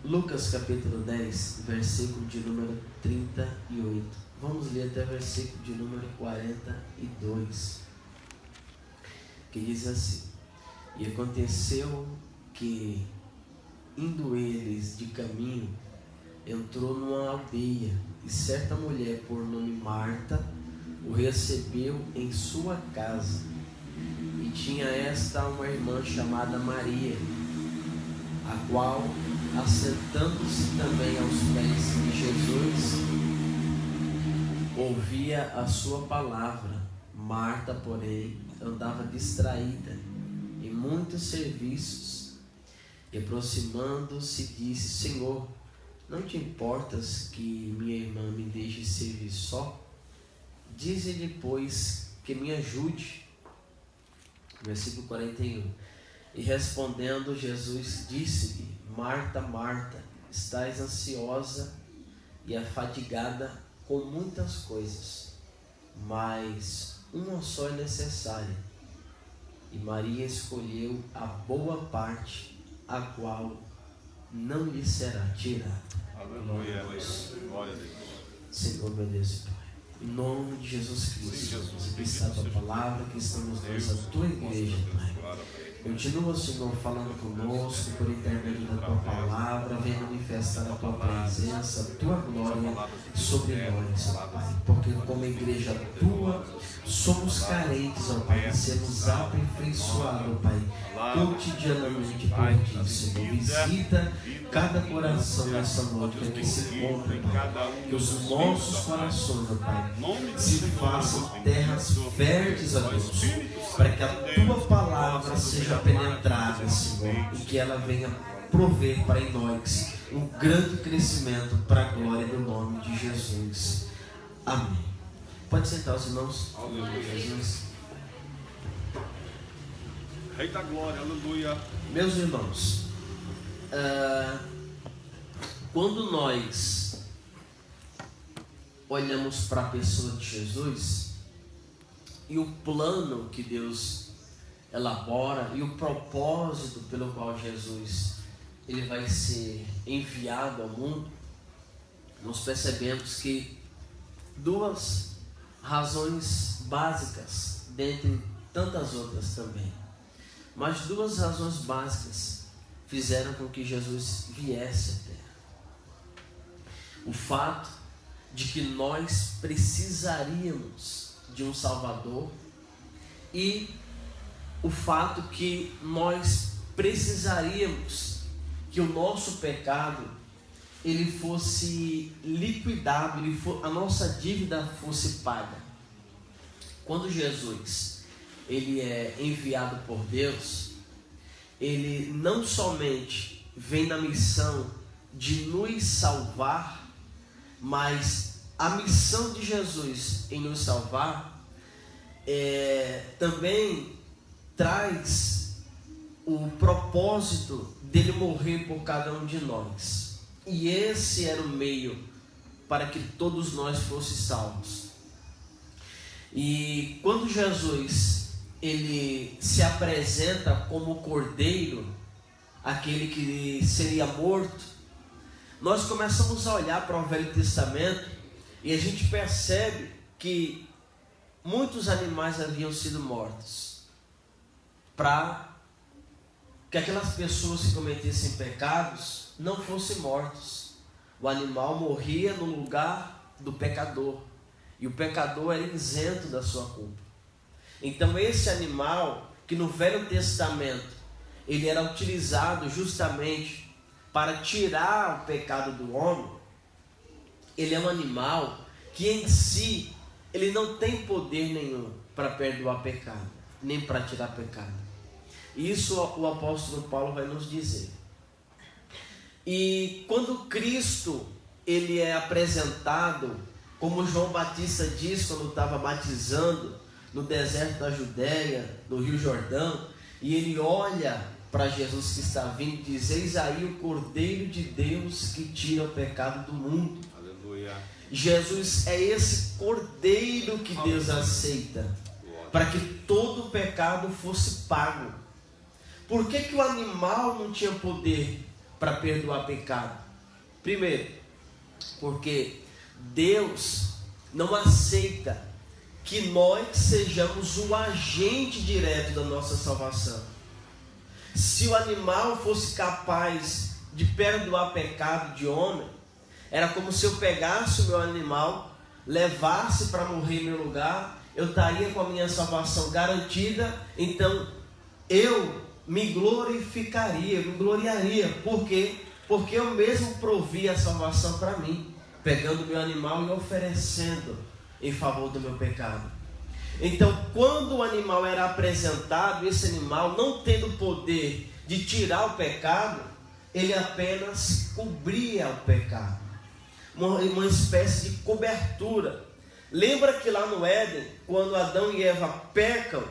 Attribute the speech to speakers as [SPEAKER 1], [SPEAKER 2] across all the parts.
[SPEAKER 1] Lucas capítulo 10, versículo de número 38. Vamos ler até o versículo de número 42, que diz assim: E aconteceu que, indo eles de caminho, entrou numa aldeia, e certa mulher por nome Marta o recebeu em sua casa. E tinha esta uma irmã chamada Maria, a qual, assentando-se também aos pés de Jesus, ouvia a sua palavra. Marta, porém, andava distraída em muitos serviços, e aproximando-se disse: Senhor, não te importas que minha irmã me deixe servir só? Dize-lhe, pois, que me ajude. Versículo 41. E respondendo Jesus, disse-lhe: Marta, Marta, estás ansiosa e afadigada com muitas coisas, mas uma só é necessária. E Maria escolheu a boa parte, a qual não lhe será tirada.
[SPEAKER 2] Aleluia. Glória a Deus.
[SPEAKER 1] Senhor, meu Deus e Pai, em nome de Jesus Cristo, que está a tua palavra, que estamos nós, a tua igreja, Pai. Continua, Senhor, falando conosco por intermédio da tua palavra, venha manifestar a tua presença, a tua glória sobre nós, ó Pai, porque como igreja tua, somos carentes, ó Pai, de sermos aperfeiçoados, ó Pai, cotidianamente por ti, Senhor. Visita cada coração nessa noite, para que se encontre, Pai, que os nossos corações, ó Pai, se façam terras férteis, ó Deus, para que a tua palavra seja penetrada, Senhor, e que ela venha prover para nós um grande crescimento para a glória do nome de Jesus. Amém. Pode sentar os irmãos.
[SPEAKER 2] Aleluia.
[SPEAKER 1] Jesus.
[SPEAKER 2] Rei da glória, aleluia.
[SPEAKER 1] Meus irmãos, quando nós olhamos para a pessoa de Jesus e o plano que Deus elabora e o propósito pelo qual Jesus ele vai ser enviado ao mundo, nós percebemos que duas razões básicas, dentre tantas outras também, mas duas razões básicas fizeram com que Jesus viesse à terra. O fato de que nós precisaríamos de um Salvador e o fato que nós precisaríamos que o nosso pecado ele fosse liquidado, a nossa dívida fosse paga. Quando Jesus ele é enviado por Deus, ele não somente vem na missão de nos salvar, mas a missão de Jesus em nos salvar também traz o propósito dele morrer por cada um de nós. E esse era o meio para que todos nós fossemos salvos. E quando Jesus ele se apresenta como cordeiro, aquele que seria morto, nós começamos a olhar para o Velho Testamento e a gente percebe que muitos animais haviam sido mortos para que aquelas pessoas que cometessem pecados não fossem mortos. O animal morria no lugar do pecador, e o pecador era isento da sua culpa. Então esse animal, que no Velho Testamento ele era utilizado justamente para tirar o pecado do homem, ele é um animal que em si ele não tem poder nenhum para perdoar pecado, nem para tirar pecado. Isso o apóstolo Paulo vai nos dizer. E quando Cristo ele é apresentado, como João Batista diz quando estava batizando no deserto da Judéia, no Rio Jordão, e ele olha para Jesus que está vindo e diz: eis aí o Cordeiro de Deus que tira o pecado do mundo.
[SPEAKER 2] Aleluia.
[SPEAKER 1] Jesus é esse Cordeiro que Deus aceita, para que todo o pecado fosse pago. Por que o animal não tinha poder para perdoar pecado? Primeiro, porque Deus não aceita que nós sejamos o agente direto da nossa salvação. Se o animal fosse capaz de perdoar pecado de homem, era como se eu pegasse o meu animal, levasse para morrer em meu lugar, eu estaria com a minha salvação garantida, então eu me glorificaria, me gloriaria. Por quê? Porque eu mesmo provi a salvação para mim, pegando o meu animal e oferecendo em favor do meu pecado. Então, quando o animal era apresentado, esse animal, não tendo poder de tirar o pecado, ele apenas cobria o pecado, uma espécie de cobertura. Lembra que lá no Éden, quando Adão e Eva pecam,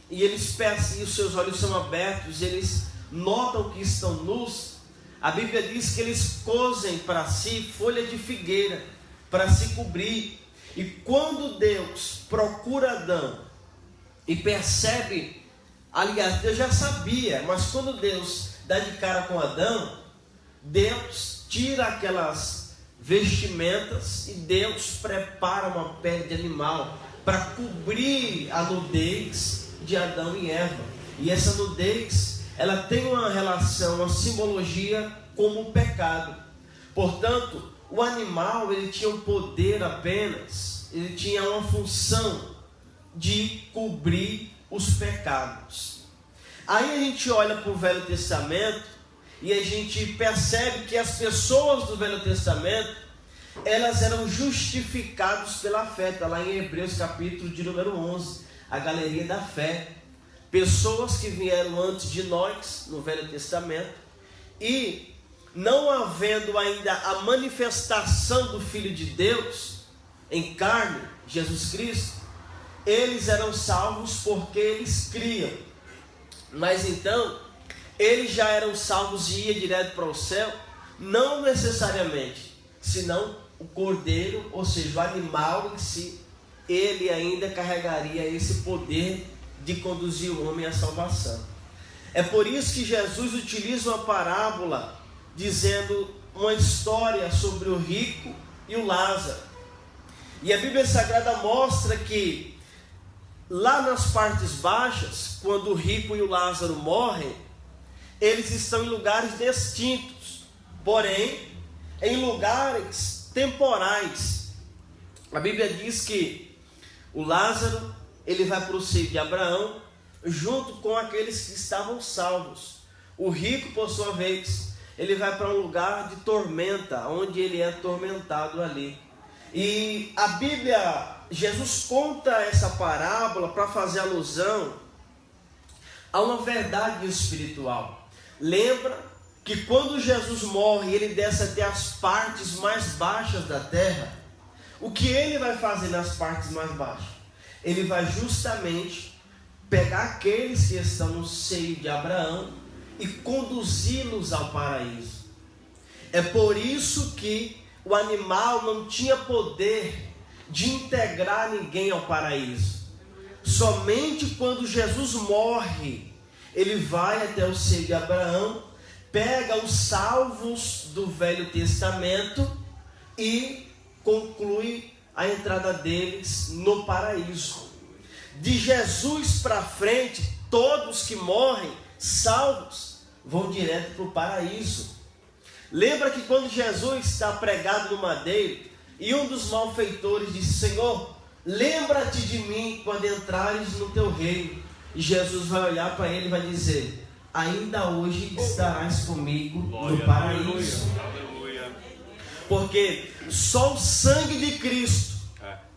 [SPEAKER 1] e eles e os seus olhos são abertos, eles notam que estão nus, a Bíblia diz que eles cosem para si folha de figueira, para se cobrir. E quando Deus procura Adão e percebe, aliás, Deus já sabia, mas quando Deus dá de cara com Adão, Deus tira aquelas vestimentas e Deus prepara uma pele de animal para cobrir a nudez de Adão e Eva. E essa nudez, ela tem uma relação, uma simbologia como o pecado. Portanto, o animal, ele tinha um poder apenas, ele tinha uma função de cobrir os pecados. Aí a gente olha para o Velho Testamento e a gente percebe que as pessoas do Velho Testamento, elas eram justificadas pela fé. Está lá em Hebreus capítulo de número 11, a galeria da fé. Pessoas que vieram antes de nós no Velho Testamento, e não havendo ainda a manifestação do Filho de Deus em carne, Jesus Cristo, eles eram salvos porque eles criam. Mas então, eles já eram salvos e iam direto para o céu? Não necessariamente, senão o cordeiro, ou seja, o animal em si, ele ainda carregaria esse poder de conduzir o homem à salvação. É por isso que Jesus utiliza uma parábola dizendo uma história sobre o rico e o Lázaro. E a Bíblia Sagrada mostra que lá nas partes baixas, quando o rico e o Lázaro morrem, eles estão em lugares distintos, porém em lugares temporais. A Bíblia diz que o Lázaro, ele vai para o seio de Abraão, junto com aqueles que estavam salvos. O rico, por sua vez, ele vai para um lugar de tormenta, onde ele é atormentado ali. E a Bíblia, Jesus conta essa parábola para fazer alusão a uma verdade espiritual. Lembra que quando Jesus morre, ele desce até as partes mais baixas da terra. O que ele vai fazer nas partes mais baixas? Ele vai justamente pegar aqueles que estão no seio de Abraão e conduzi-los ao paraíso. É por isso que o animal não tinha poder de integrar ninguém ao paraíso. Somente quando Jesus morre, ele vai até o seio de Abraão, pega os salvos do Velho Testamento e conclui a entrada deles no paraíso. De Jesus para frente, todos que morrem salvos vão direto para o paraíso. Lembra que quando Jesus está pregado no madeiro, e um dos malfeitores disse: Senhor, lembra-te de mim quando entrares no teu reino. E Jesus vai olhar para ele e vai dizer: ainda hoje estarás comigo no paraíso. Porque só o sangue de Cristo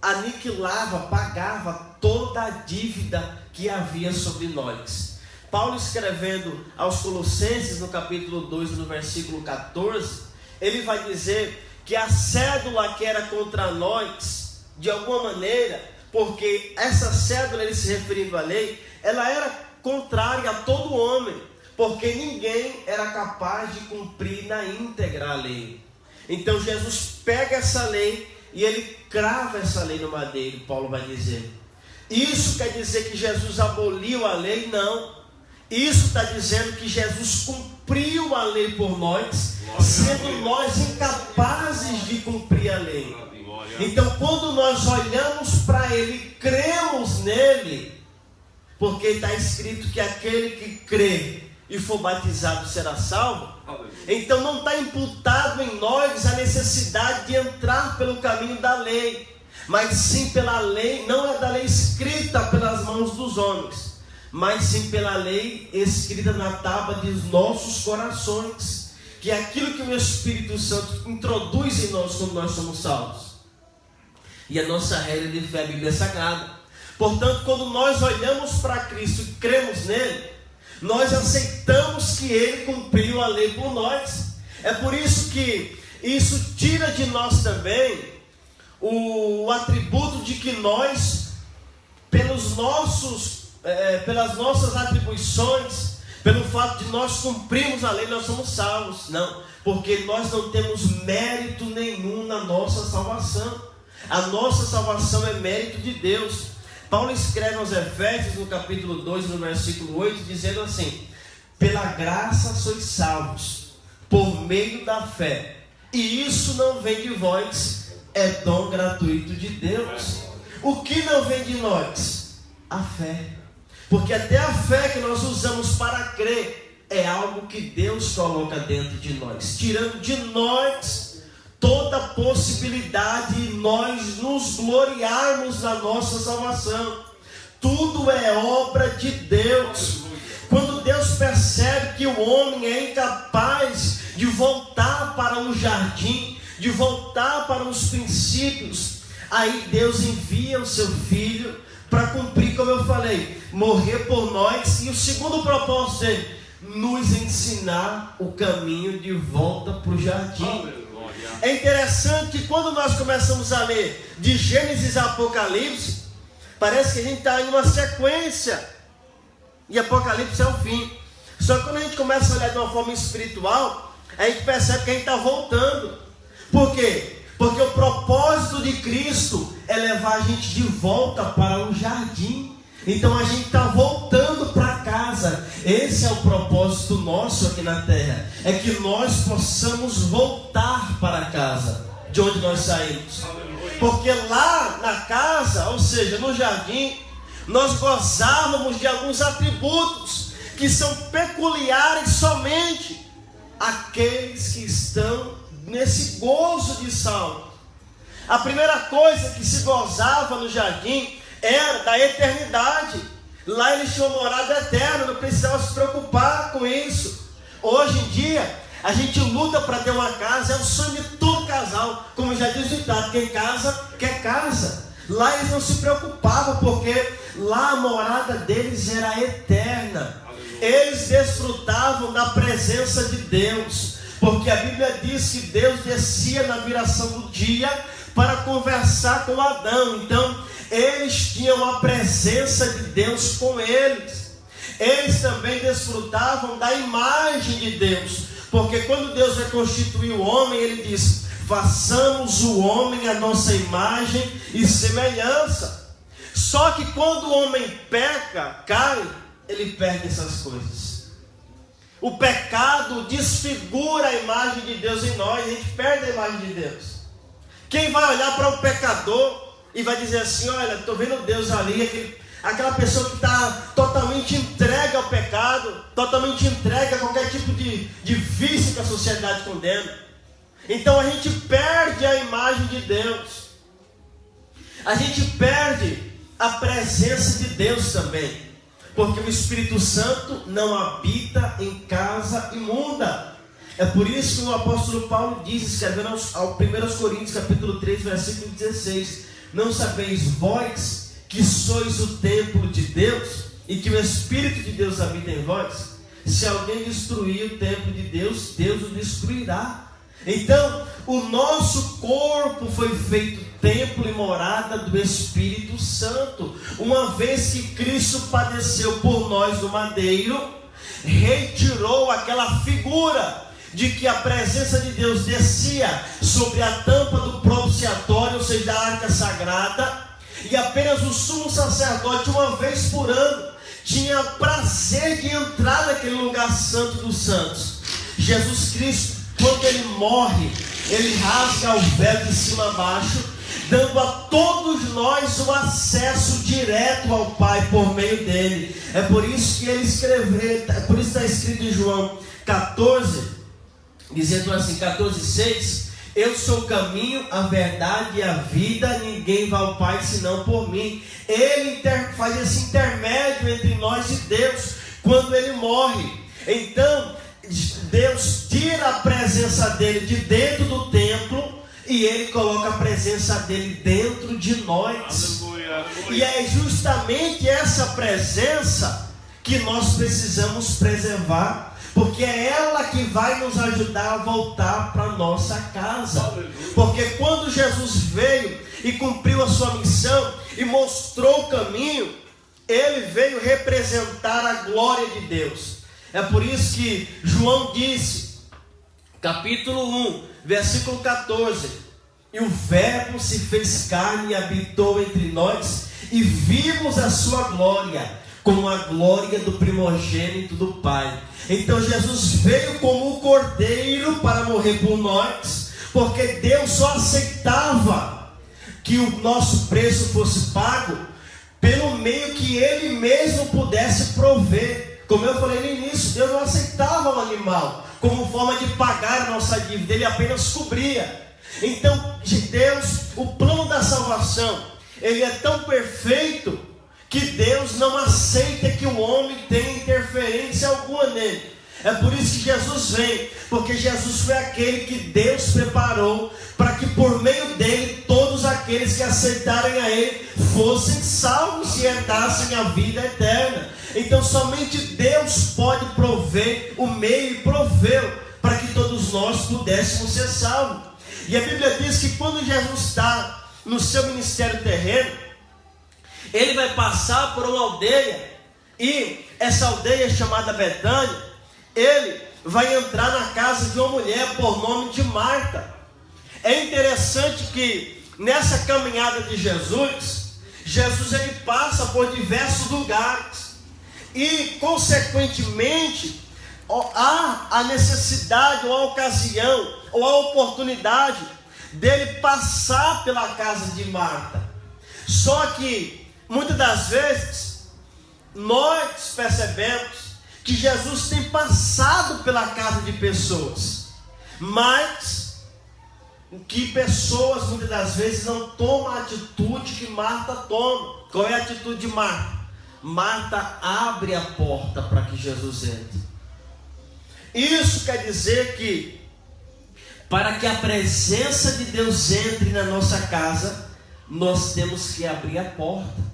[SPEAKER 1] aniquilava, pagava toda a dívida que havia sobre nós. Paulo, escrevendo aos Colossenses, no capítulo 2, no versículo 14, ele vai dizer que a cédula que era contra nós, de alguma maneira, porque essa cédula, ele se referindo à lei, ela era contrária a todo homem, porque ninguém era capaz de cumprir na íntegra a lei. Então Jesus pega essa lei e ele crava essa lei no madeiro, Paulo vai dizer. Isso quer dizer que Jesus aboliu a lei? Não.
[SPEAKER 3] Isso está dizendo que Jesus cumpriu a lei por nós, sendo nós incapazes de cumprir a lei. Então, quando nós olhamos para Ele, cremos nele, porque está escrito que aquele que crê e for batizado será salvo. Então não está imputado em nós a necessidade de entrar pelo caminho da lei, mas sim pela lei, não é da lei escrita pelas mãos dos homens, mas sim pela lei escrita na tábua dos nossos corações, que é aquilo que o Espírito Santo introduz em nós quando nós somos salvos. E a nossa regra de fé é a Bíblia Sagrada. Portanto, quando nós olhamos para Cristo e cremos nele, nós aceitamos que Ele cumpriu a lei por nós. É por isso que isso tira de nós também o atributo de que nós, pelas nossas atribuições, pelo fato de nós cumprirmos a lei, nós somos salvos. Não, porque nós não temos mérito nenhum na nossa salvação. A nossa salvação é mérito de Deus. Paulo escreve aos Efésios, no capítulo 2, no versículo 8, dizendo assim: pela graça sois salvos, por meio da fé, e isso não vem de vós, é dom gratuito de Deus. O que não vem de nós? A fé. Porque até a fé que nós usamos para crer é algo que Deus coloca dentro de nós, tirando de nós toda possibilidade de nós nos gloriarmos na nossa salvação. Tudo é obra de Deus. Quando Deus percebe que o homem é incapaz de voltar para o jardim, de voltar para os princípios, aí Deus envia o seu Filho para cumprir, como eu falei, morrer por nós. E o segundo propósito dele, nos ensinar o caminho de volta para o jardim. É interessante que quando nós começamos a ler de Gênesis a Apocalipse, parece que a gente está em uma sequência, e Apocalipse é o fim. Só que quando a gente começa a olhar de uma forma espiritual, a gente percebe que a gente está voltando. Por quê? Porque o propósito de Cristo é levar a gente de volta para o jardim. Então a gente está voltando para casa. Esse é o propósito nosso aqui na terra, é que nós possamos voltar para casa de onde nós saímos. Porque lá na casa, ou seja, no jardim, nós gozávamos de alguns atributos que são peculiares somente àqueles que estão nesse gozo de salvo. A primeira coisa que se gozava no jardim era da eternidade. Lá eles tinham morada eterna, não precisava se preocupar com isso. Hoje em dia, a gente luta para ter uma casa, é o sonho de todo casal. Como já diz o ditado, quem casa, quer casa. Lá eles não se preocupavam, porque lá a morada deles era eterna. Eles desfrutavam da presença de Deus, porque a Bíblia diz que Deus descia na viração do dia para conversar com Adão. Então, eles tinham a presença de Deus com eles. Eles também desfrutavam da imagem de Deus, porque quando Deus reconstituiu o homem, Ele diz: façamos o homem à nossa imagem e semelhança. Só que quando o homem peca, cai, ele perde essas coisas. O pecado desfigura a imagem de Deus em nós, a gente perde a imagem de Deus. Quem vai olhar para um pecador e vai dizer assim: olha, estou vendo Deus ali, aquela pessoa que está totalmente entregue ao pecado, totalmente entregue a qualquer tipo de vício que a sociedade condena. Então a gente perde a imagem de Deus, a gente perde a presença de Deus também, porque o Espírito Santo não habita em casa imunda. É por isso que o apóstolo Paulo diz, escrevendo ao 1 Coríntios capítulo 3, versículo 16: não sabeis vós que sois o templo de Deus e que o Espírito de Deus habita em vós? Se alguém destruir o templo de Deus, Deus o destruirá. Então, o nosso corpo foi feito templo e morada do Espírito Santo. Uma vez que Cristo padeceu por nós no madeiro, retirou aquela figura de que a presença de Deus descia sobre a tampa do propiciatório, ou seja, da arca sagrada, e apenas o sumo sacerdote, uma vez por ano, tinha prazer de entrar naquele lugar santo dos santos. Jesus Cristo, quando ele morre, ele rasga o véu de cima a baixo, dando a todos nós o acesso direto ao Pai por meio dele. É por isso que ele escreveu, é por isso está escrito em João 14, dizendo assim, 14:6, eu sou o caminho, a verdade e a vida, ninguém vai ao Pai senão por mim. Ele faz esse intermédio entre nós e Deus quando ele morre. Então Deus tira a presença dele de dentro do templo e ele coloca a presença dele dentro de nós.
[SPEAKER 2] Aleluia.
[SPEAKER 3] E é justamente essa presença que nós precisamos preservar, porque é ela que vai nos ajudar a voltar para a nossa casa. Porque quando Jesus veio e cumpriu a sua missão e mostrou o caminho, ele veio representar a glória de Deus. É por isso que João disse, capítulo 1, versículo 14, e o verbo se fez carne e habitou entre nós, e vimos a sua glória, como a glória do primogênito do Pai. Então Jesus veio como o cordeiro para morrer por nós, porque Deus só aceitava que o nosso preço fosse pago pelo meio que ele mesmo pudesse prover. Como eu falei no início, Deus não aceitava o animal como forma de pagar a nossa dívida, ele apenas cobria. Então, de Deus, o plano da salvação, ele é tão perfeito que Deus não aceita que o homem tenha interferência alguma nele. É por isso que Jesus vem, porque Jesus foi aquele que Deus preparou para que por meio dele todos aqueles que aceitarem a ele fossem salvos e herdassem a vida eterna. Então somente Deus pode prover o meio e proveu para que todos nós pudéssemos ser salvos. E a Bíblia diz que quando Jesus está no seu ministério terreno, ele vai passar por uma aldeia, e essa aldeia chamada Betânia, ele vai entrar na casa de uma mulher por nome de Marta. É interessante que nessa caminhada de Jesus ele passa por diversos lugares, e consequentemente há a necessidade, ou a ocasião, ou a oportunidade dele passar pela casa de Marta. Só que muitas das vezes nós percebemos que Jesus tem passado pela casa de pessoas, mas que pessoas muitas das vezes não tomam a atitude que Marta toma. Qual é a atitude de Marta? Marta abre a porta para que Jesus entre. Isso quer dizer que para que a presença de Deus entre na nossa casa, nós temos que abrir a porta.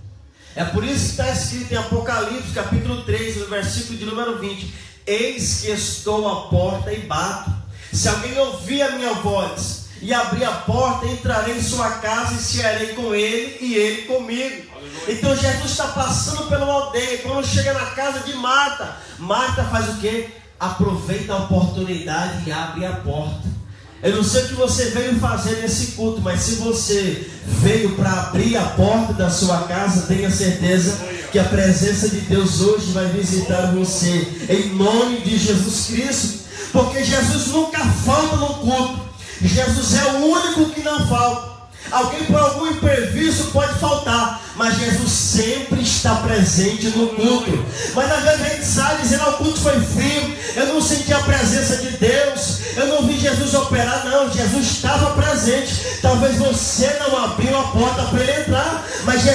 [SPEAKER 3] É por isso que está escrito em Apocalipse, capítulo 3, no versículo de número 20: eis que estou à porta e bato. Se alguém ouvir a minha voz e abrir a porta, entrarei em sua casa e cearei com ele e ele comigo. Então Jesus está passando pela aldeia. Quando chega na casa de Marta, Marta faz o quê? Aproveita a oportunidade e abre a porta. Eu não sei o que você veio fazer nesse culto, mas se você veio para abrir a porta da sua casa, tenha certeza que a presença de Deus hoje vai visitar você, em nome de Jesus Cristo. Porque Jesus nunca falta no culto. Jesus é o único que não falta. Alguém por algum imprevisto pode faltar, mas Jesus sempre está presente no culto. Mas às vezes a gente sai dizendo: o culto foi frio, eu não senti a presença de Deus, eu não vi Jesus operar. Não, Jesus estava presente. Talvez você não abriu a porta para ele entrar, mas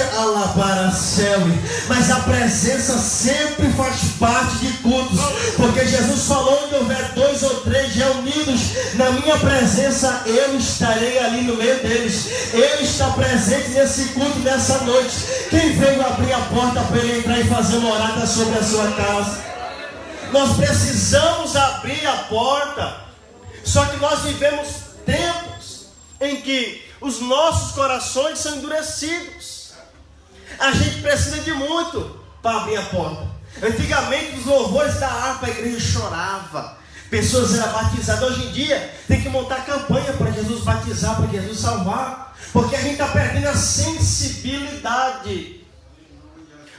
[SPEAKER 3] a presença sempre faz parte de cultos, porque Jesus falou: onde houver 2 ou 3 reunidos na minha presença, eu estarei ali no meio deles. Ele está presente nesse culto, nessa noite. Quem veio abrir a porta para ele entrar e fazer morada sobre a sua casa? Nós precisamos abrir a porta. Só que nós vivemos tempos em que os nossos corações são endurecidos. A gente precisa de muito para abrir a porta. Antigamente, os louvores da harpa, a igreja chorava, pessoas eram batizadas. Hoje em dia tem que montar campanha para Jesus batizar, para Jesus salvar, porque a gente está perdendo a sensibilidade.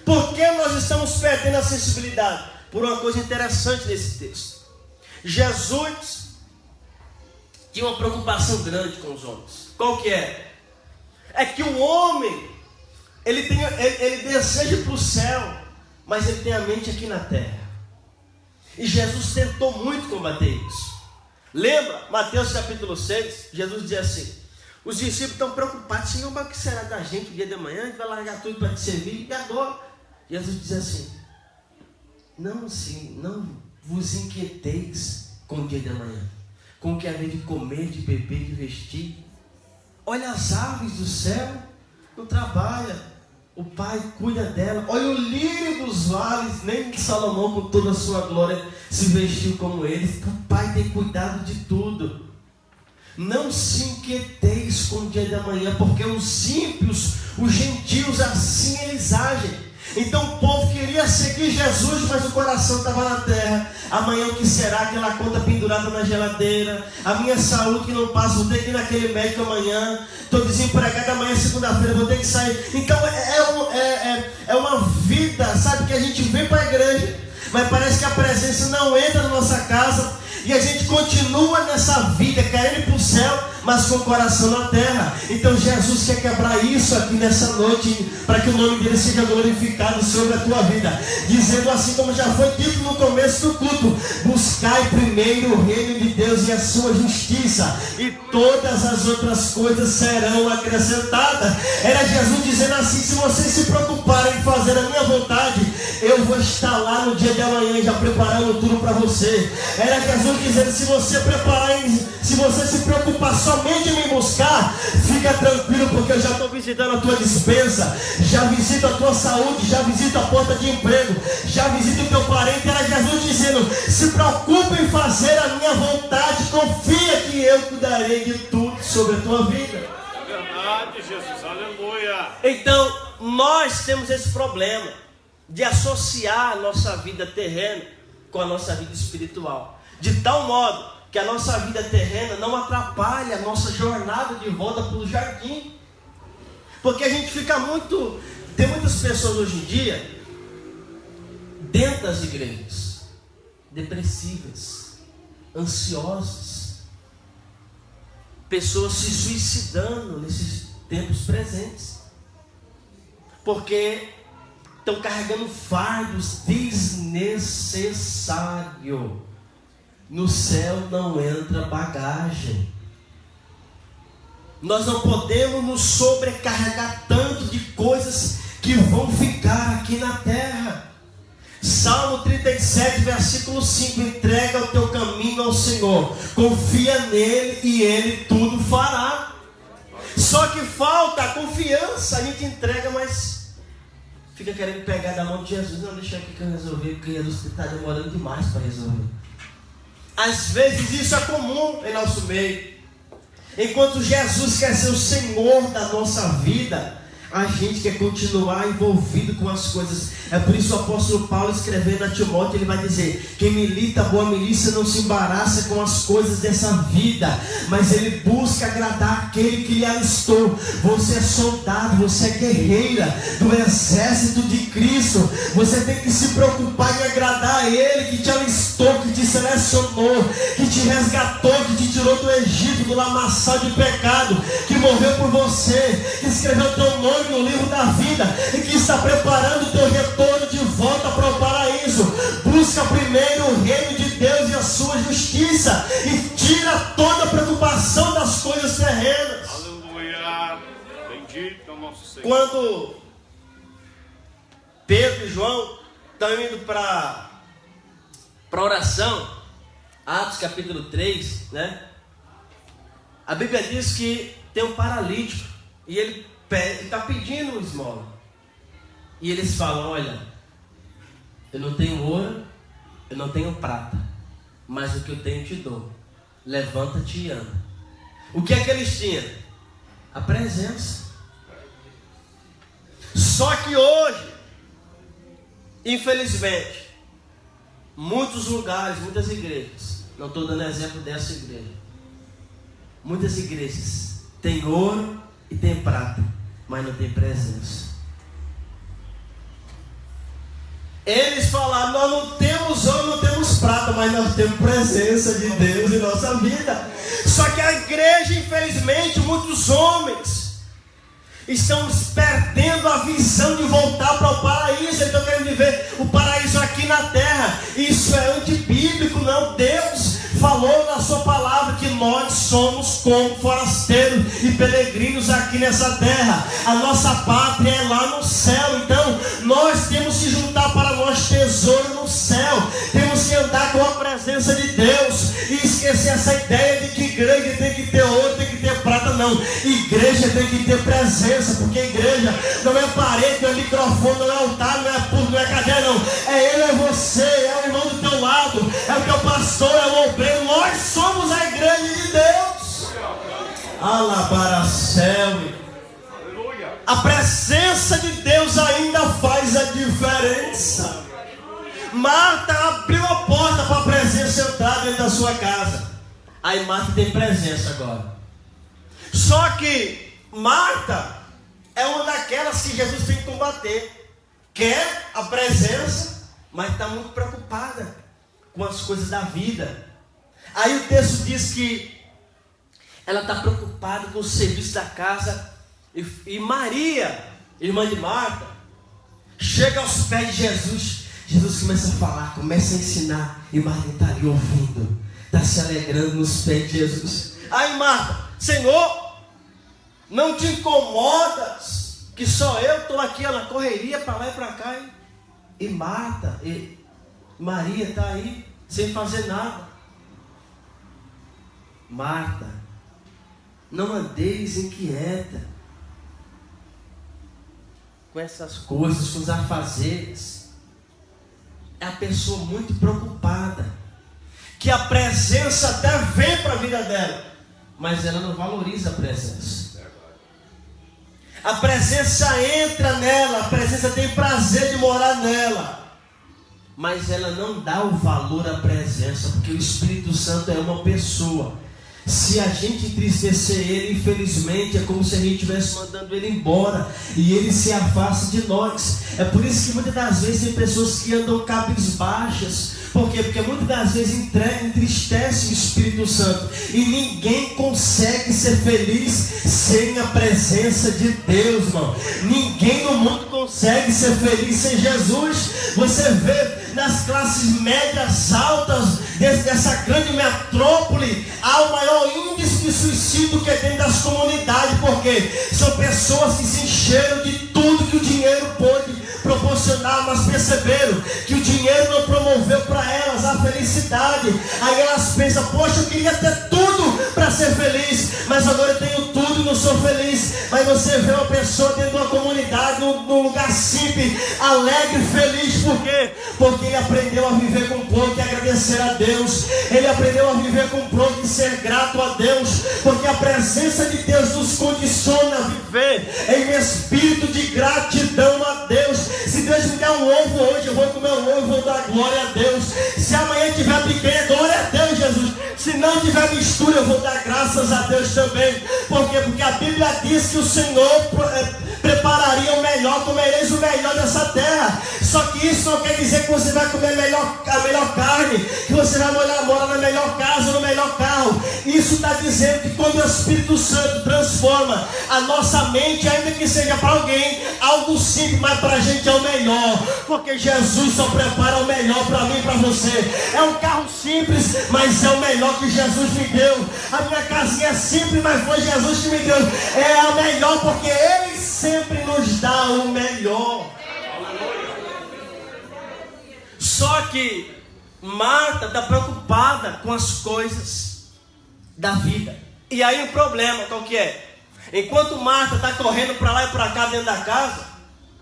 [SPEAKER 3] Por que nós estamos perdendo a sensibilidade? Por uma coisa interessante nesse texto. Jesus tinha uma preocupação grande com os homens. Qual que é? É que o homem, ele deseja para o céu, mas ele tem a mente aqui na terra. E Jesus tentou muito combater isso. Lembra? Mateus capítulo 6, Jesus dizia assim: os discípulos estão preocupados, Senhor, mas o que será da gente o dia de manhã? A gente vai largar tudo para te servir, e agora? Jesus diz assim: não vos inquieteis com o dia de amanhã, com o que haver de comer, de beber, de vestir. Olha as aves do céu, não trabalha, o Pai cuida dela. Olha o lírio dos vales, nem Salomão com toda a sua glória se vestiu como ele. O Pai tem cuidado de tudo. Não se inquieteis com o dia de amanhã, porque os ímpios, os gentios, assim eles agem. Então o povo queria seguir Jesus, mas o coração estava na terra. Amanhã o que será? Aquela conta pendurada na geladeira, a minha saúde que não passa, vou ter que ir naquele médico amanhã, estou desempregado, amanhã é segunda-feira, vou ter que sair. Então é uma vida, sabe, que a gente vem para a igreja, mas parece que a presença não entra na nossa casa. E a gente continua nessa vida, querendo ir para o céu, mas com o coração na terra. Então Jesus quer quebrar isso aqui nessa noite, para que o nome dele seja glorificado sobre a tua vida. Dizendo assim como já foi dito no começo do culto: buscai primeiro o reino de Deus e a sua justiça, e todas as outras coisas serão acrescentadas. Era Jesus dizendo assim: se vocês se preocuparem em fazer a minha vontade, eu vou estar lá no dia de amanhã já preparando tudo para você. Era Jesus dizendo: se você se preocupar somente em me buscar, fica tranquilo, porque eu já estou visitando a tua despensa, já visito a tua saúde, já visito a porta de emprego, já visito o teu parente. Era Jesus dizendo: se preocupe em fazer a minha vontade, confia que eu cuidarei de tudo sobre a tua vida.
[SPEAKER 2] É verdade, Jesus, aleluia.
[SPEAKER 3] Então nós temos esse problema de associar a nossa vida terrena com a nossa vida espiritual, de tal modo que a nossa vida terrena não atrapalha a nossa jornada de volta para o jardim. Porque a gente fica muito... Tem muitas pessoas hoje em dia, dentro das igrejas, depressivas, ansiosas, pessoas se suicidando nesses tempos presentes, porque estão carregando fardos desnecessários. No céu não entra bagagem. Nós não podemos nos sobrecarregar tanto de coisas que vão ficar aqui na terra. Salmo 37, versículo 5: entrega o teu caminho ao Senhor, confia nele e ele tudo fará. Só que falta a confiança. A gente entrega, mas fica querendo pegar da mão de Jesus. Não, deixa aqui que eu resolver, porque Jesus está demorando demais para resolver. Às vezes isso é comum em nosso meio. Enquanto Jesus quer ser o Senhor da nossa vida, a gente quer continuar envolvido com as coisas. É por isso o apóstolo Paulo, escrevendo a Timóteo, ele vai dizer: quem milita a boa milícia não se embaraça com as coisas dessa vida, mas ele busca agradar aquele que lhe alistou. Você é soldado, você é guerreira do exército de Cristo. Você tem que se preocupar em agradar a ele que te alistou, que te selecionou, que te resgatou, que te tirou do Egito, do lamaçal de pecado, que morreu por você, que escreveu teu nome no livro da vida e que está preparando o teu retorno de volta para o paraíso. Busca primeiro o reino de Deus e a sua justiça, e tira toda a preocupação das coisas terrenas.
[SPEAKER 2] Aleluia. Bendito é o nosso Senhor.
[SPEAKER 3] Quando Pedro e João estão indo para oração, Atos capítulo 3, né? A Bíblia diz que tem um paralítico e ele está pedindo esmola. E eles falam: olha, eu não tenho ouro, eu não tenho prata, mas o que eu tenho te dou. Levanta-te e anda. O que é que eles tinham? A presença. Só que hoje, infelizmente, muitos lugares, muitas igrejas, não estou dando exemplo dessa igreja, muitas igrejas têm ouro e têm prata, mas não tem presença. Eles falaram: nós não temos ouro, não temos prata, mas nós temos presença de Deus em nossa vida. Só que a igreja, infelizmente, muitos homens estão perdendo a visão de voltar para o paraíso. Eles estão querendo viver o paraíso aqui na terra. Isso é antibíblico, não. Deus falou na sua palavra que nós somos como forasteiros e peregrinos aqui nessa terra. A nossa pátria é lá no céu. Então nós temos que juntar para nós tesouro no céu. Temos que andar com a presença de Deus e esquecer essa ideia de que igreja tem que ter ouro, tem que ter prata. Não, igreja tem que ter presença, porque igreja não é parede, não é microfone, não é altar, não é púlpito, não é cadeira, não. É ele, é você, é o irmão do teu lado, é o teu pastor, é o obreiro. Nós somos a igreja de Deus. Alabaracel. A presença de Deus ainda faz a diferença. Marta abriu a porta para a presença entrar dentro da sua casa. Aí Marta tem presença agora. Só que Marta é uma daquelas que Jesus tem que combater. Quer a presença, mas está muito preocupada com as coisas da vida. Aí o texto diz que ela está preocupada com o serviço da casa. E Maria, irmã de Marta, chega aos pés de Jesus. Jesus começa a falar, começa a ensinar. E Maria está ali ouvindo, está se alegrando nos pés de Jesus. Aí Marta: Senhor, não te incomodas que só eu estou aqui na correria para lá e para cá. E Marta, e Maria está aí sem fazer nada. Marta, não andeis inquieta com essas coisas, com os afazeres. É a pessoa muito preocupada, que a presença até vem para a vida dela, mas ela não valoriza a presença. A presença entra nela, a presença tem prazer de morar nela, mas ela não dá o valor à presença, porque o Espírito Santo é uma pessoa. Se a gente entristecer ele, infelizmente, é como se a gente estivesse mandando ele embora e ele se afasta de nós. É por isso que muitas das vezes tem pessoas que andam cabisbaixas. Por quê? Porque muitas das vezes entristece o Espírito Santo e ninguém consegue ser feliz sem a presença de Deus, irmão. Ninguém no mundo consegue ser feliz sem Jesus. Você vê nas classes médias altas dessa grande metrópole, há o maior índice de suicídio que tem das comunidades, porque são pessoas que se encheram de tudo que o dinheiro pôde proporcionar, mas perceberam que o dinheiro não promoveu para elas a felicidade. Aí elas pensam: poxa, eu queria ter tudo para ser feliz, mas agora eu tenho tudo e não sou feliz. Mas você vê uma pessoa dentro de uma comunidade, num lugar simples, alegre, feliz. Por quê? Porque ele aprendeu a viver com pouco e agradecer a Deus. Ele aprendeu a viver com pouco e ser grato a Deus, porque a presença de Deus nos condiciona a viver em espírito de gratidão a Deus. Se Deus me der um ovo hoje, eu vou comer um ovo e vou dar glória a Deus. Se amanhã tiver pequeno, glória a Deus, Jesus. Se não tiver mistura, eu vou dar graças a Deus também. Por quê? Porque a Bíblia diz que o Senhor prepararia o melhor, comereis o melhor dessa terra. Só que isso não quer dizer que você vai comer a melhor carne, que você vai morar na melhor casa, no melhor carro. Isso está dizendo que quando o Espírito Santo transforma a nossa mente, ainda que seja para alguém algo simples, mas para a gente é o melhor, porque Jesus só prepara o melhor para mim e para você. É um carro simples, mas é o melhor que Jesus me deu. A minha casinha é simples, mas foi Jesus que me deu. É a melhor, porque Ele sempre nos dá o melhor. Só que Marta está preocupada com as coisas da vida. E aí o problema qual que é? Enquanto Marta está correndo para lá e para cá dentro da casa,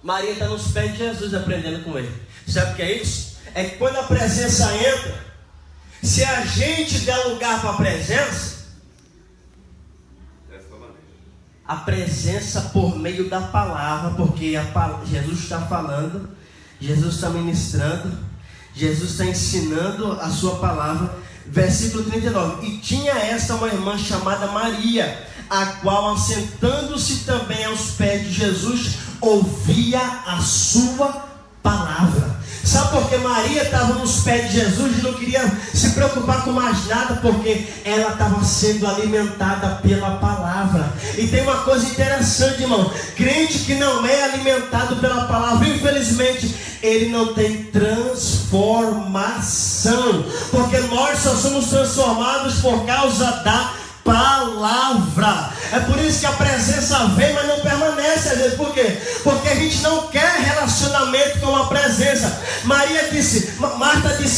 [SPEAKER 3] Maria está nos pés de Jesus aprendendo com ele. Sabe o que é isso? É que quando a presença entra, se a gente der lugar para a presença por meio da palavra, porque Jesus está falando, Jesus está ministrando, Jesus está ensinando a sua palavra. Versículo 39: e tinha esta uma irmã chamada Maria, a qual, assentando-se também aos pés de Jesus, ouvia a sua palavra. Sabe por que Maria estava nos pés de Jesus e não queria se preocupar com mais nada? Porque ela estava sendo alimentada pela palavra. E tem uma coisa interessante, irmão: crente que não é alimentado pela palavra, infelizmente, ele não tem transformação. Porque nós só somos transformados por causa da palavra. É por isso que a presença vem, mas não permanece às vezes. Por quê? Porque a gente não quer relacionamento com a presença. Marta disse: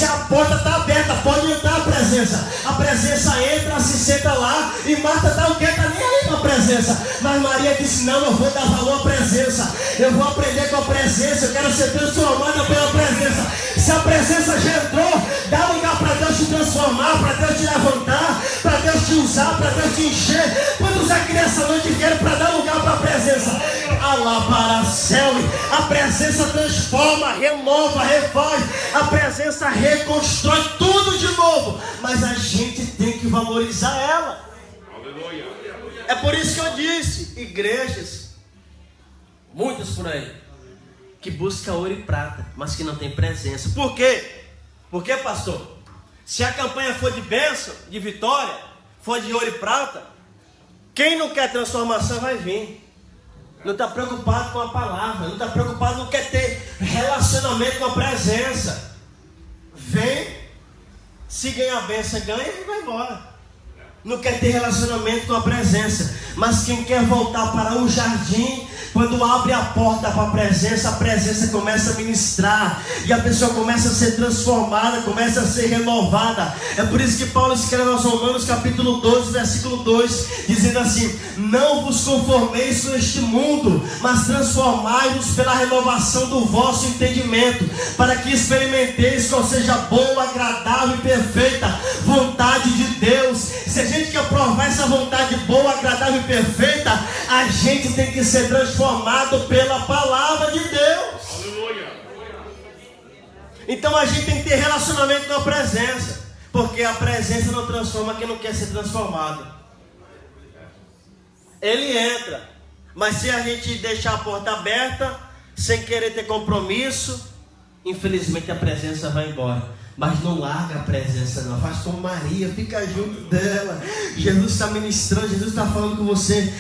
[SPEAKER 3] a porta está aberta, pode entrar a presença. A presença entra, se senta lá, e Marta está o quê? Está nem aí com a presença. Mas Maria disse: não, eu vou dar valor à presença, eu vou aprender com a presença, eu quero ser transformada pela presença. Se a presença já entrou, dá lugar para Deus te transformar, para Deus te levantar, para Deus te usar, para Deus te encher. Quantos aqui nessa noite querem para dar lugar para a presença? A presença transforma, renova, refaz. A presença reconstrói tudo de novo. Mas a gente tem que valorizar ela.
[SPEAKER 2] Aleluia.
[SPEAKER 3] É por isso que eu disse: igrejas, muitas por aí, que busca ouro e prata, mas que não tem presença. Por quê? Por quê, pastor? Se a campanha for de bênção, de vitória, for de ouro e prata, quem não quer transformação vai vir. Não está preocupado com a palavra, não está preocupado, não quer ter relacionamento com a presença. Vem, se ganhar a bênção, ganha e vai embora. Não quer ter relacionamento com a presença. Mas quem quer voltar para o jardim, quando abre a porta para a presença começa a ministrar, e a pessoa começa a ser transformada, começa a ser renovada. É por isso que Paulo escreve aos Romanos capítulo 12, versículo 2, dizendo assim: não vos conformeis com este mundo, mas transformai-vos pela renovação do vosso entendimento, para que experimenteis qual seja a boa, agradável e perfeita vontade de Deus. Se a gente quer provar essa vontade boa, agradável e perfeita, a gente tem que ser transformado pela palavra de Deus.
[SPEAKER 2] Aleluia.
[SPEAKER 3] Então a gente tem que ter relacionamento com a presença, porque a presença não transforma quem não quer ser transformado. Ele entra, mas se a gente deixar a porta aberta, sem querer ter compromisso, infelizmente a presença vai embora. Mas não larga a presença não, faz como Maria, fica junto dela. Jesus está ministrando, Jesus está falando com você.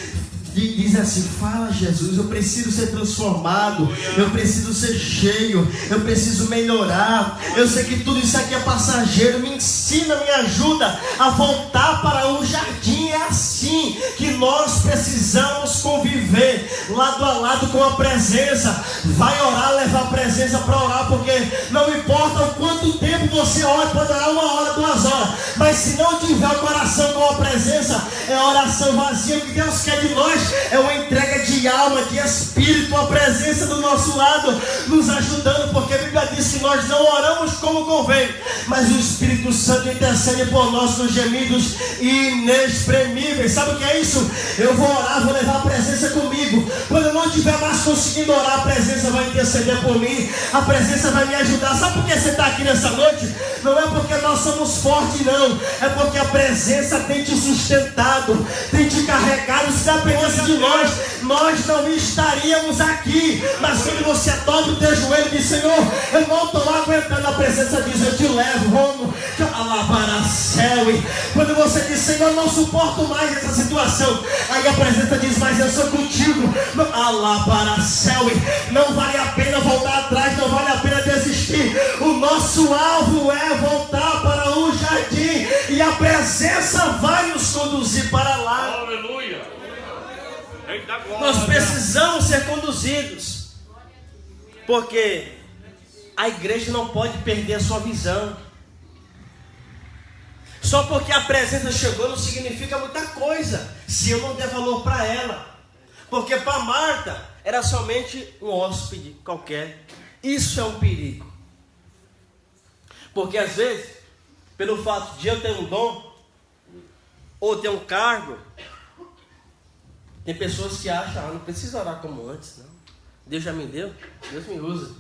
[SPEAKER 3] Diz assim: fala, Jesus, eu preciso ser transformado, eu preciso ser cheio, eu preciso melhorar. Eu sei que tudo isso aqui é passageiro. Me ensina, me ajuda a voltar para o jardim. É assim que nós precisamos conviver, lado a lado com a presença. Vai orar, levar a presença para orar, porque não importa o quanto tempo você ora, pode orar 1 hora, 2 horas, mas se não tiver o coração com a presença, é oração vazia. O que Deus quer de nós é uma entrega de alma, de espírito, a presença do nosso lado, nos ajudando, porque a Bíblia diz que nós não oramos como convém, mas o Espírito Santo intercede por nós nos gemidos inexprimíveis. Sabe o que é isso? Eu vou orar, vou levar a presença comigo. Quando eu não estiver mais conseguindo orar, a presença vai interceder por mim, a presença vai me ajudar. Sabe por que você está aqui nessa noite? Não é porque nós somos fortes, não, é porque a presença tem te sustentado, tem te carregado. Se dependesse de nós não estaríamos aqui. Mas quando você dobra o teu joelho e diz: Senhor, eu não estou aguentando, a presença diz: eu te levo, vamos alabar a céu. E quando você diz: Senhor, eu não suporto mais essa situação, aí a presença diz: mas eu sou contigo, alabar a céu. E não vale a pena voltar atrás, não vale a pena desistir. O nosso alvo é voltar para o jardim, e a presença vai nos conduzir para lá.
[SPEAKER 2] Aleluia.
[SPEAKER 3] Nós precisamos ser conduzidos, porque a igreja não pode perder a sua visão. Só porque a presença chegou não significa muita coisa se eu não der valor para ela. Porque para Marta era somente um hóspede qualquer. Isso é um perigo. Porque às vezes, pelo fato de eu ter um dom ou ter um cargo, tem pessoas que acham: não precisa orar como antes, não. Deus já me deu, Deus me usa.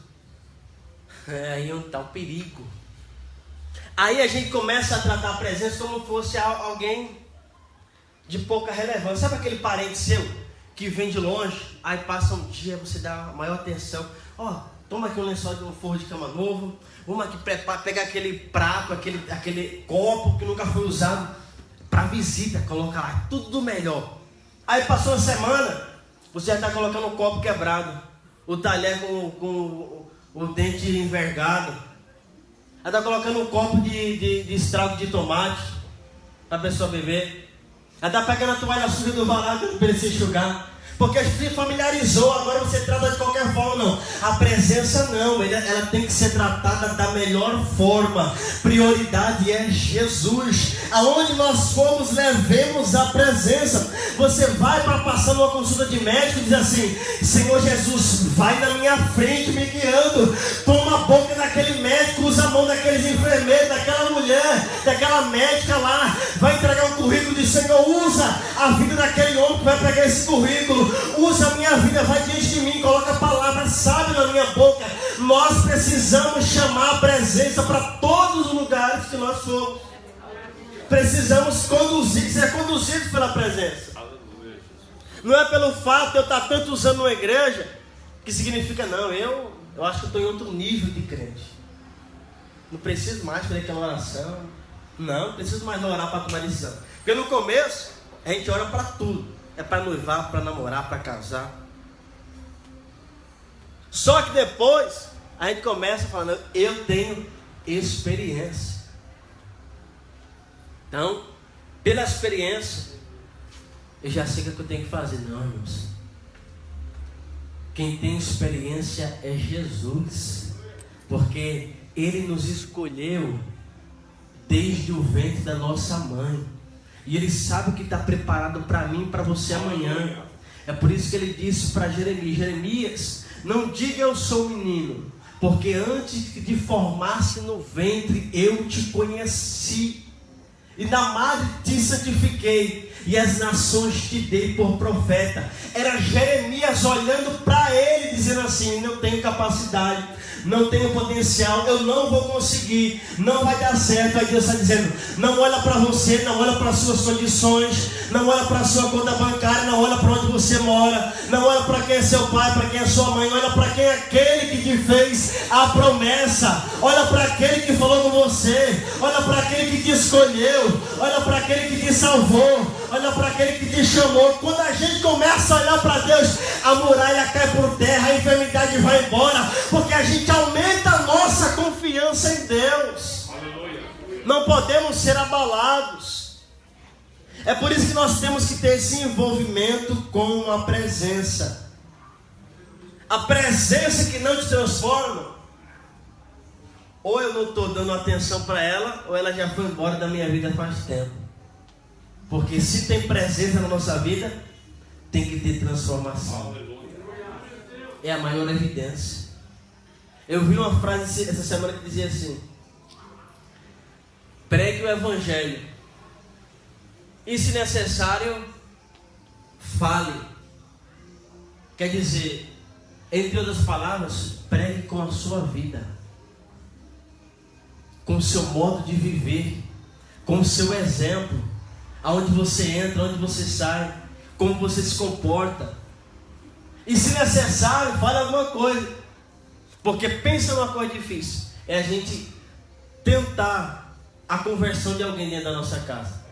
[SPEAKER 3] Aí está o perigo. Aí a gente começa a tratar a presença como fosse alguém de pouca relevância. Sabe aquele parente seu que vem de longe, aí passa um dia, você dá maior atenção: toma aqui um lençol de um forro de cama novo, vamos aqui pegar aquele prato, aquele copo que nunca foi usado para visita, coloca lá, tudo do melhor. Aí passou uma semana, você já está colocando o copo quebrado, o talher com o dente envergado, aí está colocando um copo de extrato de tomate para a pessoa beber, aí está pegando a toalha suja do varal para ele se enxugar. Porque se familiarizou, agora você trata de qualquer forma, não. A presença não, ela tem que ser tratada da melhor forma. Prioridade é Jesus. Aonde nós formos, levemos a presença. Você vai para passar numa consulta de médico e diz assim: Senhor Jesus, vai na minha frente me guiando. Toma a boca daquele médico, usa a mão daqueles enfermeiros, daquela mulher, daquela médica lá. Vai entregar um currículo de Senhor, usa a vida daquele homem que vai pegar esse currículo. Usa a minha vida, vai diante de mim, coloca a palavra sábia na minha boca. Nós precisamos chamar a presença para todos os lugares que nós formos. Precisamos ser conduzidos pela presença. Não é pelo fato de eu estar tantos anos numa igreja que significa, não, eu acho que eu estou em outro nível de crente. Não preciso mais fazer aquela oração. Não preciso mais orar para tomar decisão. Porque no começo, a gente ora para tudo. É para noivar, para namorar, para casar. Só que depois a gente começa falando: eu tenho experiência. Então, pela experiência, eu já sei o que eu tenho que fazer. Não, irmãos. Quem tem experiência é Jesus. Porque Ele nos escolheu desde o ventre da nossa mãe. E Ele sabe o que está preparado para mim e para você amanhã. É por isso que Ele disse para Jeremias: Jeremias, não diga eu sou menino, porque antes de formar-se no ventre eu te conheci, e na madre te santifiquei, e as nações te dei por profeta. Era Jeremias olhando para ele, dizendo assim: não tenho capacidade, não tenho potencial, eu não vou conseguir, não vai dar certo. Aí Deus está dizendo: não olha para você, não olha para as suas condições, não olha para a sua conta bancária, não olha para onde você mora, não olha para quem é seu pai, para quem é sua mãe, olha para quem é aquele que te fez a promessa, olha para aquele que falou com você, olha para aquele que te escolheu, olha para aquele que te salvou, olha para aquele que te chamou. Quando a gente começa a olhar para Deus, a muralha cai por terra, a enfermidade vai embora, porque a gente aumenta a nossa confiança em Deus. Aleluia. Não podemos ser abalados. É por isso que nós temos que ter esse envolvimento com a presença. A presença que não te transforma, ou eu não estou dando atenção para ela, ou ela já foi embora da minha vida faz tempo. Porque se tem presença na nossa vida, tem que ter transformação. É a maior evidência. Eu vi uma frase essa semana que dizia assim: pregue o evangelho, e se necessário, fale. Quer dizer, entre outras palavras, pregue com a sua vida, com o seu modo de viver, com o seu exemplo, aonde você entra, onde você sai, como você se comporta. E se necessário, fale alguma coisa. Porque pensa numa coisa difícil, é a gente tentar a conversão de alguém dentro da nossa casa.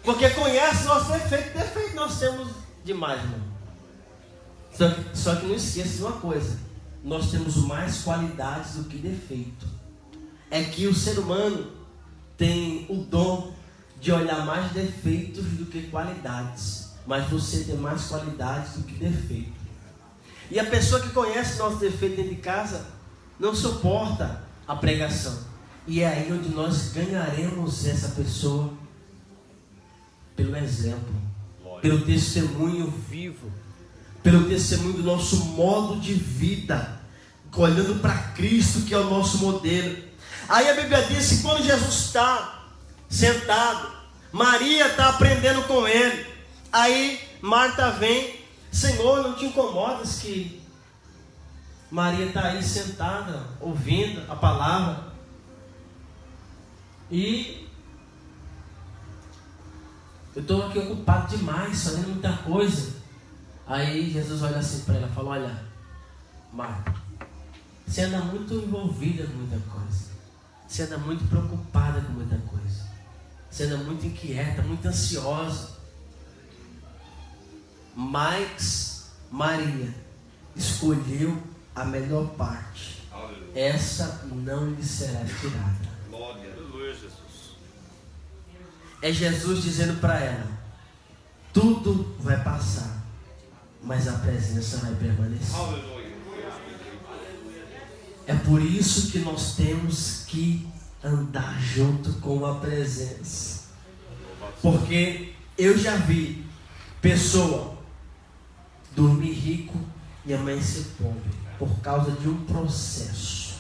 [SPEAKER 3] Porque conhece nosso defeito nós temos demais, irmão. Só que não esqueça de uma coisa: nós temos mais qualidades do que defeito. É que o ser humano tem o dom de olhar mais defeitos do que qualidades, mas você tem mais qualidades do que defeito. E a pessoa que conhece nosso defeito dentro de casa não suporta a pregação. E é aí onde nós ganharemos essa pessoa pelo exemplo, pelo testemunho vivo, pelo testemunho do nosso modo de vida, olhando para Cristo, que é o nosso modelo. Aí a Bíblia diz que quando Jesus está sentado, Maria está aprendendo com ele. Aí Marta vem: Senhor, não te incomodas que Maria está aí sentada, ouvindo a palavra, e eu estou aqui ocupado demais, fazendo muita coisa. Aí Jesus olha assim para ela e fala: olha, Marta,
[SPEAKER 1] Você anda muito envolvida com muita coisa. Você anda muito preocupada com muita coisa. Você anda muito inquieta, muito ansiosa. Mas Maria escolheu a melhor parte. Essa não lhe será tirada.
[SPEAKER 2] Aleluia, Jesus.
[SPEAKER 1] É Jesus dizendo para ela: tudo vai passar, mas a presença vai permanecer.
[SPEAKER 2] Aleluia.
[SPEAKER 1] É por isso que nós temos que andar junto com a presença. Porque eu já vi pessoa dormir rico e amanhecer pobre por causa de um processo.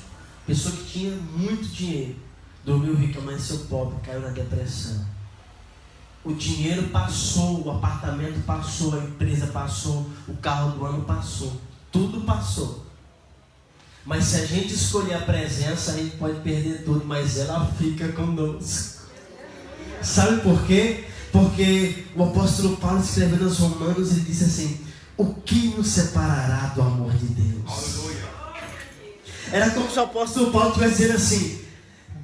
[SPEAKER 1] Pessoa que tinha muito dinheiro, dormiu rico, amanheceu pobre, caiu na depressão. O dinheiro passou, o apartamento passou, a empresa passou, o carro do ano passou, tudo passou. Mas se a gente escolher a presença, a gente pode perder tudo, mas ela fica conosco. Sabe por quê? Porque o apóstolo Paulo, escrevendo aos Romanos, ele disse assim: o que nos separará do amor de Deus?
[SPEAKER 2] Aleluia.
[SPEAKER 3] Era como se o apóstolo Paulo estivesse dizendo assim: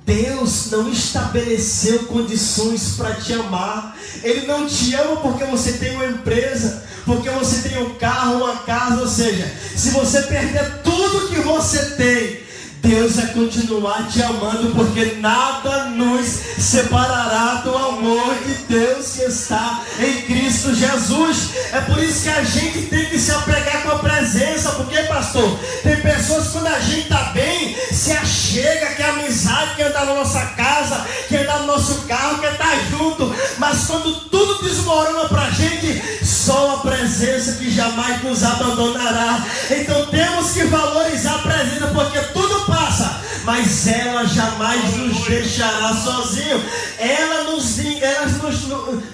[SPEAKER 3] Deus não estabeleceu condições para te amar. Ele não te ama porque você tem uma empresa, porque você tem um carro, uma casa. Ou seja, se você perder tudo que você tem, Deus vai continuar te amando, porque nada nos separará do amor de Deus que está em Cristo Jesus. É por isso que a gente tem que se apegar com a presença. Porque, pastor, tem pessoas que quando a gente está bem, se achega, quer amizade, quer andar na nossa casa, quer andar no nosso carro, quer estar junto. Mas quando tudo desmorona para a gente, só a presença que jamais nos abandonará. Então temos que valorizar a presença, porque tudo passa, mas ela jamais nos deixará sozinho. Ela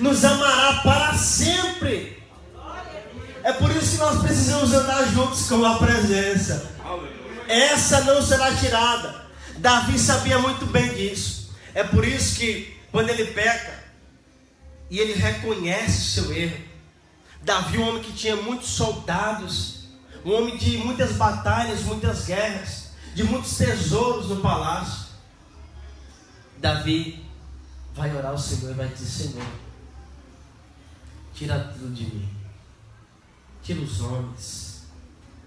[SPEAKER 3] nos amará para sempre. É por isso que nós precisamos andar juntos com a presença. Essa não será tirada. Davi sabia muito bem disso. É por isso que quando ele peca e ele reconhece o seu erro, Davi, um homem que tinha muitos soldados, um homem de muitas batalhas, muitas guerras, de muitos tesouros no palácio, Davi vai orar ao Senhor e vai dizer: Senhor, tira tudo de mim. Tira os homens,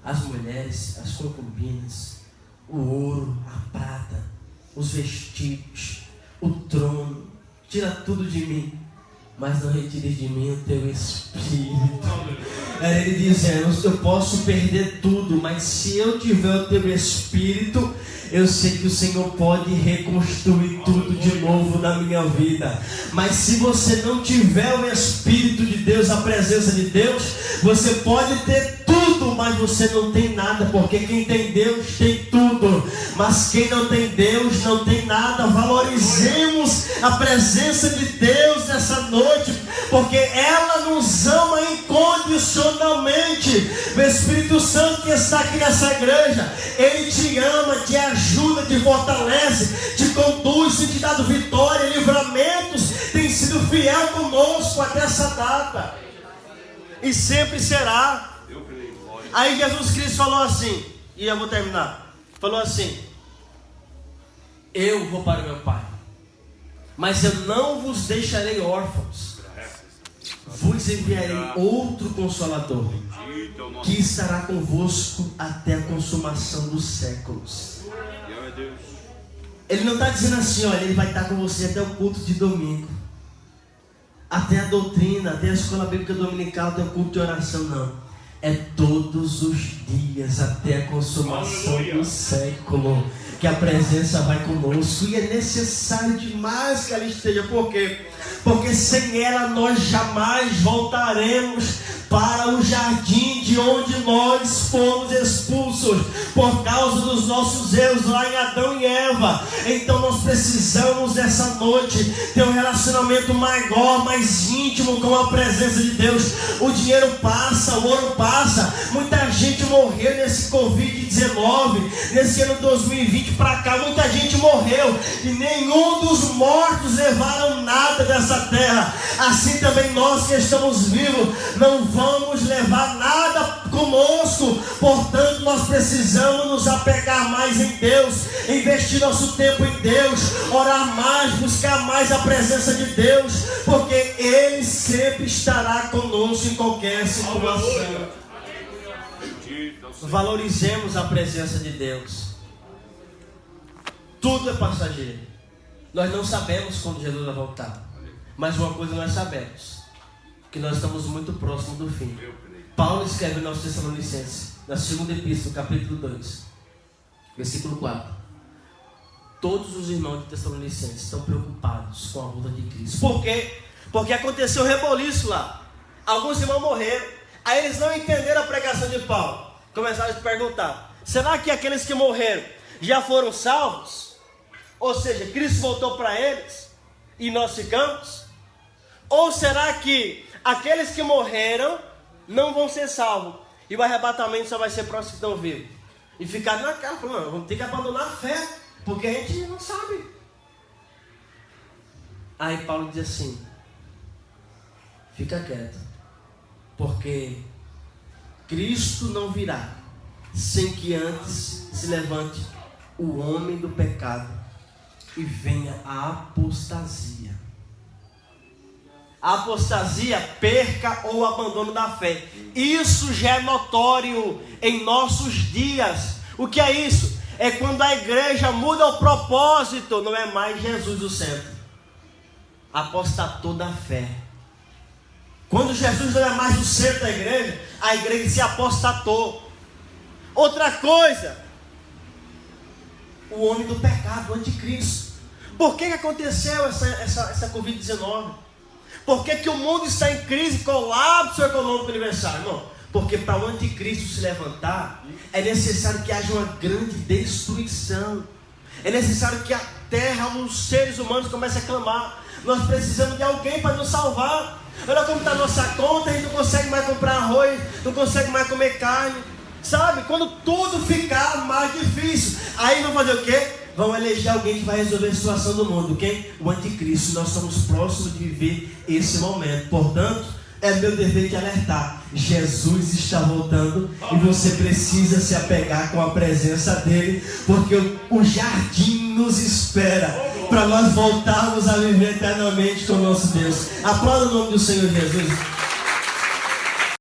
[SPEAKER 3] as mulheres, as concubinas, o ouro, a prata, os vestidos, o trono. Tira tudo de mim, mas não retire de mim o teu Espírito. É ele dizendo: eu posso perder tudo, mas se eu tiver o teu Espírito, eu sei que o Senhor pode reconstruir tudo de novo na minha vida. Mas se você não tiver o Espírito de Deus, a presença de Deus, você pode ter tudo, mas você não tem nada. Porque quem tem Deus tem tudo, mas quem não tem Deus não tem nada. Valorizemos a presença de Deus nessa noite, porque ela nos ama incondicionalmente. O Espírito Santo que está aqui nessa igreja, ele te ama, te ajuda, te fortalece, te conduz, te dá vitória, livramentos, tem sido fiel conosco até essa data e sempre será. Aí Jesus Cristo falou assim, e eu vou terminar, falou assim: eu vou para o meu Pai, mas eu não vos deixarei órfãos, vos enviarei outro Consolador, que estará convosco até a consumação dos séculos. Ele não está dizendo assim: olha, ele vai estar com você até o culto de domingo, até a doutrina, até a escola bíblica dominical, até o culto de oração. Não, é todos os dias até a consumação do século que a presença vai conosco. E é necessário demais que ela esteja. Por quê? Porque sem ela nós jamais voltaremos para o jardim de onde nós fomos expulsos por causa dos nossos erros lá em Adão e Eva. Então nós precisamos nessa noite ter um relacionamento maior, mais íntimo com a presença de Deus. O dinheiro passa, o ouro passa. Muita gente morreu nesse Covid-19, nesse ano 2020 para cá. Muita gente morreu e nenhum dos mortos levaram nada dessa terra. Assim também nós que estamos vivos não vamos levar nada conosco. Portanto, nós precisamos nos apegar mais em Deus, investir nosso tempo em Deus, orar mais, buscar mais a presença de Deus, porque Ele sempre estará conosco em qualquer situação. Valorizemos a presença de Deus. Tudo é passageiro. Nós não sabemos quando Jesus vai voltar, mas uma coisa nós sabemos, que nós estamos muito próximos do fim. Paulo escreve no nosso Tessalonicenses, na segunda epístola, capítulo 2, versículo 4. Todos os irmãos de Tessalonicenses estão preocupados com a volta de Cristo. Por quê? Porque aconteceu reboliço lá. Alguns irmãos morreram. Aí eles não entenderam a pregação de Paulo. Começaram a se perguntar: será que aqueles que morreram já foram salvos? Ou seja, Cristo voltou para eles e nós ficamos? Ou será que aqueles que morreram não vão ser salvos e o arrebatamento só vai ser para os que estão vivos? E ficar na cara, falando: não, vamos ter que abandonar a fé, porque a gente não sabe. Aí Paulo diz assim: fica quieto, porque Cristo não virá sem que antes se levante o homem do pecado e venha a apostasia. A apostasia, perca ou abandono da fé. Isso já é notório em nossos dias. O que é isso? É quando a igreja muda o propósito, não é mais Jesus o centro. Apostatou da fé. Quando Jesus não é mais o centro da igreja, a igreja se apostatou. Outra coisa, o homem do pecado, o anticristo. Por que aconteceu essa Covid-19? Por que o mundo está em crise, colapso econômico universal? Não, porque para o anticristo se levantar, é necessário que haja uma grande destruição. É necessário que a terra, os seres humanos comecem a clamar. Nós precisamos de alguém para nos salvar. Olha como está a nossa conta, a gente não consegue mais comprar arroz, não consegue mais comer carne. Sabe, quando tudo ficar mais difícil, aí vão fazer o quê? Vão eleger alguém que vai resolver a situação do mundo. Quem? O anticristo. Nós estamos próximos de viver esse momento. Portanto, é meu dever te alertar: Jesus está voltando e você precisa se apegar com a presença dele, porque o jardim nos espera para nós voltarmos a viver eternamente com o nosso Deus. Aplauda o nome do Senhor Jesus.